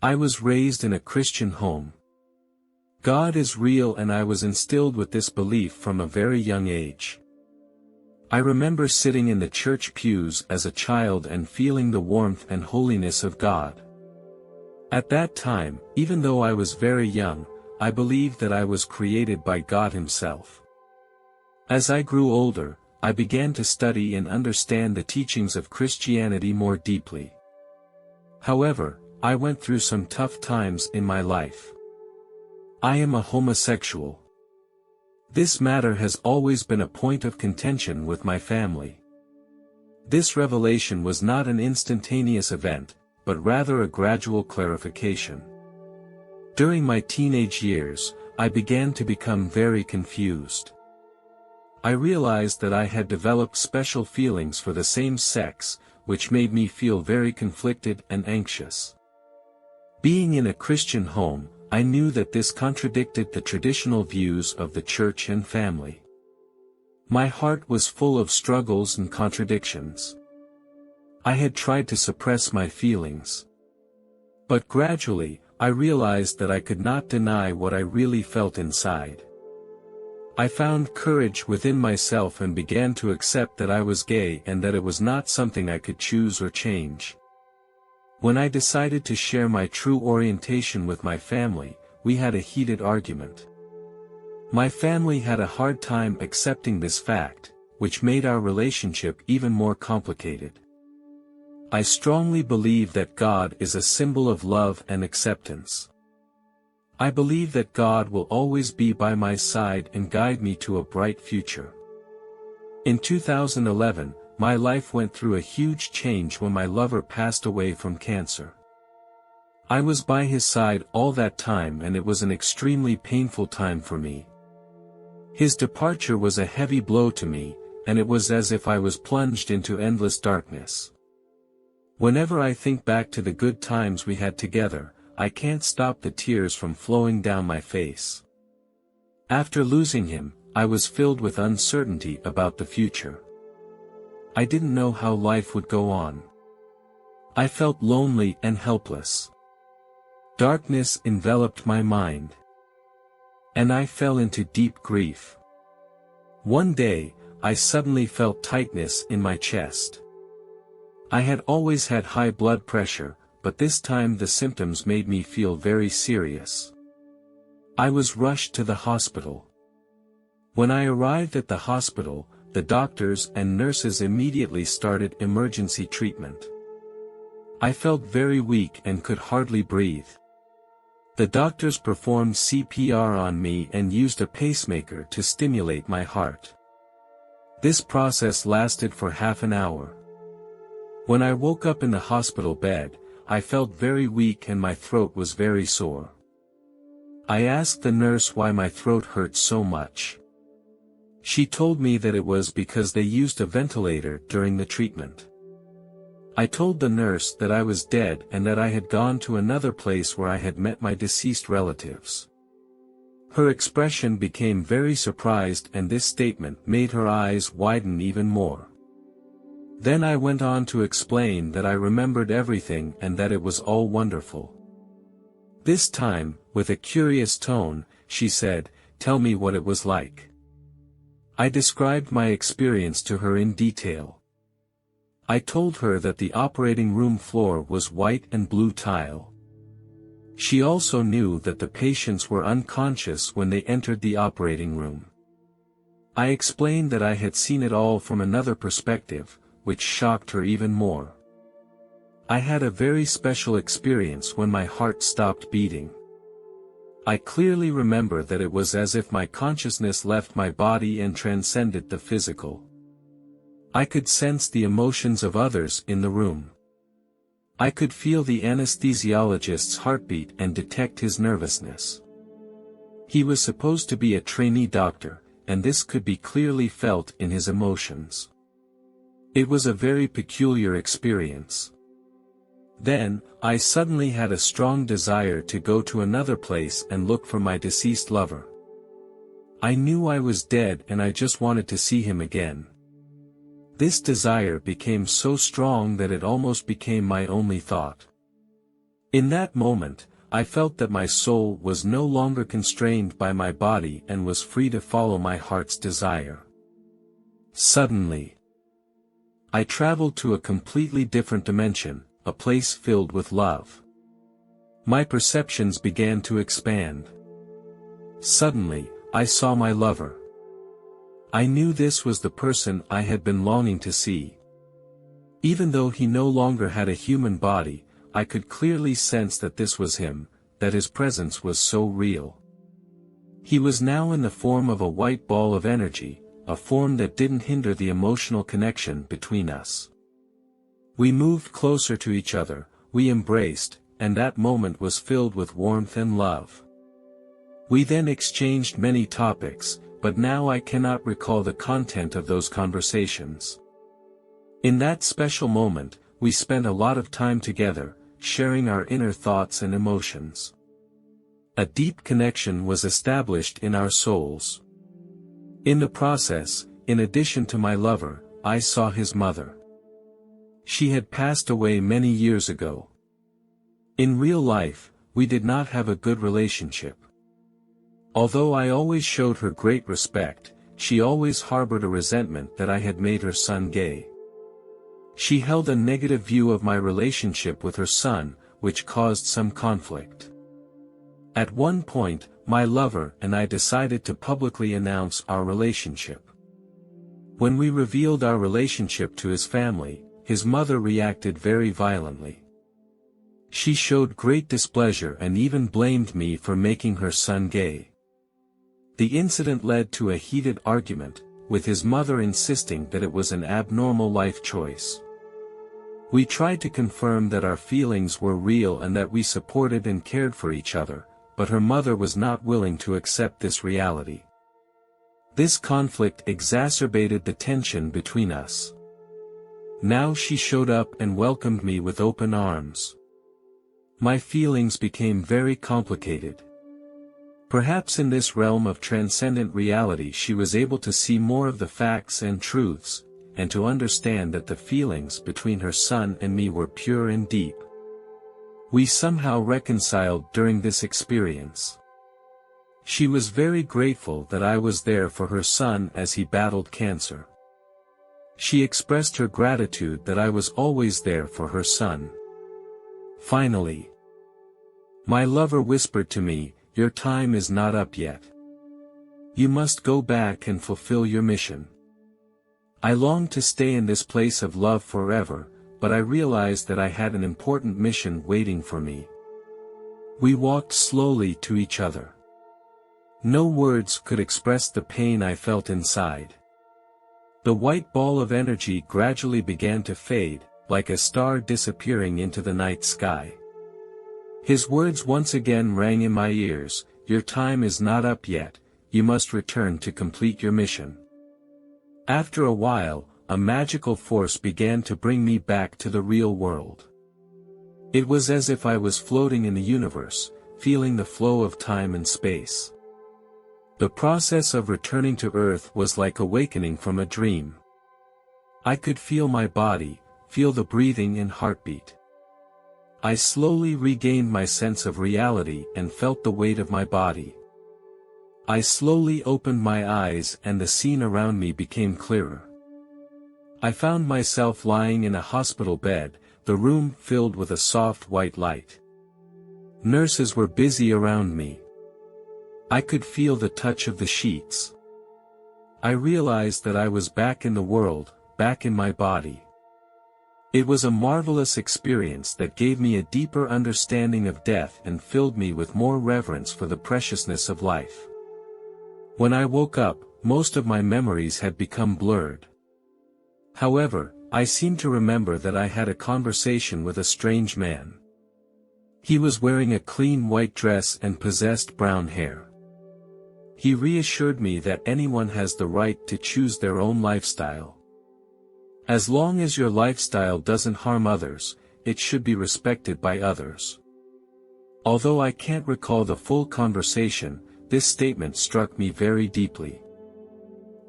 I was raised in a Christian home. God is real, and I was instilled with this belief from a very young age. I remember sitting in the church pews as a child and feeling the warmth and holiness of God. At that time, even though I was very young, I believed that I was created by God Himself. As I grew older, I began to study and understand the teachings of Christianity more deeply. However, I went through some tough times in my life. I am a homosexual. This matter has always been a point of contention with my family. This revelation was not an instantaneous event, but rather a gradual clarification. During my teenage years, I began to become very confused. I realized that I had developed special feelings for the same sex, which made me feel very conflicted and anxious. Being in a Christian home, I knew that this contradicted the traditional views of the church and family. My heart was full of struggles and contradictions. I had tried to suppress my feelings. But gradually, I realized that I could not deny what I really felt inside. I found courage within myself and began to accept that I was gay and that it was not something I could choose or change. When I decided to share my true orientation with my family, we had a heated argument. My family had a hard time accepting this fact, which made our relationship even more complicated. I strongly believe that God is a symbol of love and acceptance. I believe that God will always be by my side and guide me to a bright future. In 2011, my life went through a huge change when my lover passed away from cancer. I was by his side all that time, and it was an extremely painful time for me. His departure was a heavy blow to me, and it was as if I was plunged into endless darkness. Whenever I think back to the good times we had together, I can't stop the tears from flowing down my face. After losing him, I was filled with uncertainty about the future. I didn't know how life would go on. I felt lonely and helpless. Darkness enveloped my mind. And I fell into deep grief. One day, I suddenly felt tightness in my chest. I had always had high blood pressure, but this time the symptoms made me feel very serious. I was rushed to the hospital. When I arrived at the hospital, the doctors and nurses immediately started emergency treatment. I felt very weak and could hardly breathe. The doctors performed CPR on me and used a pacemaker to stimulate my heart. This process lasted for half an hour. When I woke up in the hospital bed, I felt very weak and my throat was very sore. I asked the nurse why my throat hurt so much. She told me that it was because they used a ventilator during the treatment. I told the nurse that I was dead and that I had gone to another place where I had met my deceased relatives. Her expression became very surprised, and this statement made her eyes widen even more. Then I went on to explain that I remembered everything and that it was all wonderful. This time, with a curious tone, she said, "Tell me what it was like." I described my experience to her in detail. I told her that the operating room floor was white and blue tile. She also knew that the patients were unconscious when they entered the operating room. I explained that I had seen it all from another perspective, which shocked her even more. I had a very special experience when my heart stopped beating. I clearly remember that it was as if my consciousness left my body and transcended the physical. I could sense the emotions of others in the room. I could feel the anesthesiologist's heartbeat and detect his nervousness. He was supposed to be a trainee doctor, and this could be clearly felt in his emotions. It was a very peculiar experience. Then, I suddenly had a strong desire to go to another place and look for my deceased lover. I knew I was dead and I just wanted to see him again. This desire became so strong that it almost became my only thought. In that moment, I felt that my soul was no longer constrained by my body and was free to follow my heart's desire. Suddenly, I traveled to a completely different dimension, a place filled with love. My perceptions began to expand. Suddenly, I saw my lover. I knew this was the person I had been longing to see. Even though he no longer had a human body, I could clearly sense that this was him, that his presence was so real. He was now in the form of a white ball of energy, a form that didn't hinder the emotional connection between us. We moved closer to each other, we embraced, and that moment was filled with warmth and love. We then exchanged many topics, but now I cannot recall the content of those conversations. In that special moment, we spent a lot of time together, sharing our inner thoughts and emotions. A deep connection was established in our souls. In the process, in addition to my lover, I saw his mother. She had passed away many years ago. In real life, we did not have a good relationship. Although I always showed her great respect, she always harbored a resentment that I had made her son gay. She held a negative view of my relationship with her son, which caused some conflict. At one point, my lover and I decided to publicly announce our relationship. When we revealed our relationship to his family, his mother reacted very violently. She showed great displeasure and even blamed me for making her son gay. The incident led to a heated argument, with his mother insisting that it was an abnormal life choice. We tried to confirm that our feelings were real and that we supported and cared for each other, but her mother was not willing to accept this reality. This conflict exacerbated the tension between us. Now she showed up and welcomed me with open arms. My feelings became very complicated. Perhaps in this realm of transcendent reality she was able to see more of the facts and truths, and to understand that the feelings between her son and me were pure and deep. We somehow reconciled during this experience. She was very grateful that I was there for her son as he battled cancer. She expressed her gratitude that I was always there for her son. Finally, my lover whispered to me, "Your time is not up yet. You must go back and fulfill your mission." I longed to stay in this place of love forever, but I realized that I had an important mission waiting for me. We walked slowly to each other. No words could express the pain I felt inside. The white ball of energy gradually began to fade, like a star disappearing into the night sky. His words once again rang in my ears, "Your time is not up yet, you must return to complete your mission." After a while, a magical force began to bring me back to the real world. It was as if I was floating in the universe, feeling the flow of time and space. The process of returning to Earth was like awakening from a dream. I could feel my body, feel the breathing and heartbeat. I slowly regained my sense of reality and felt the weight of my body. I slowly opened my eyes and the scene around me became clearer. I found myself lying in a hospital bed, the room filled with a soft white light. Nurses were busy around me. I could feel the touch of the sheets. I realized that I was back in the world, back in my body. It was a marvelous experience that gave me a deeper understanding of death and filled me with more reverence for the preciousness of life. When I woke up, most of my memories had become blurred. However, I seemed to remember that I had a conversation with a strange man. He was wearing a clean white dress and possessed brown hair. He reassured me that anyone has the right to choose their own lifestyle. As long as your lifestyle doesn't harm others, it should be respected by others. Although I can't recall the full conversation, this statement struck me very deeply.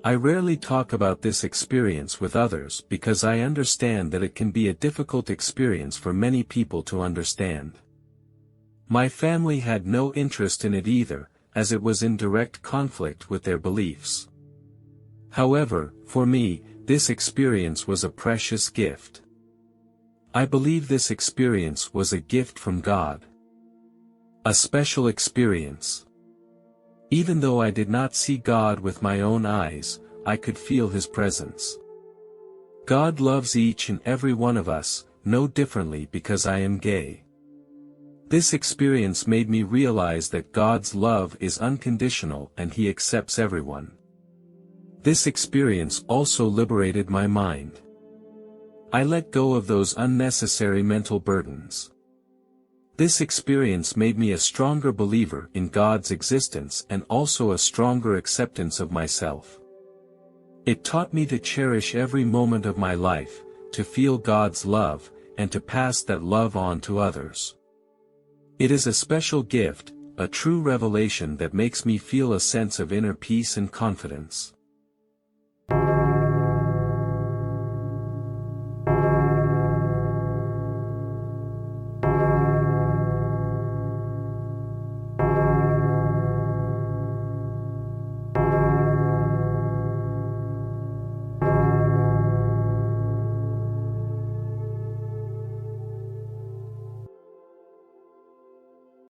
I rarely talk about this experience with others because I understand that it can be a difficult experience for many people to understand. My family had no interest in it either, as it was in direct conflict with their beliefs. However, for me, this experience was a precious gift. I believe this experience was a gift from God. A special experience. Even though I did not see God with my own eyes, I could feel His presence. God loves each and every one of us, no differently because I am gay. This experience made me realize that God's love is unconditional and He accepts everyone. This experience also liberated my mind. I let go of those unnecessary mental burdens. This experience made me a stronger believer in God's existence and also a stronger acceptance of myself. It taught me to cherish every moment of my life, to feel God's love, and to pass that love on to others. It is a special gift, a true revelation that makes me feel a sense of inner peace and confidence.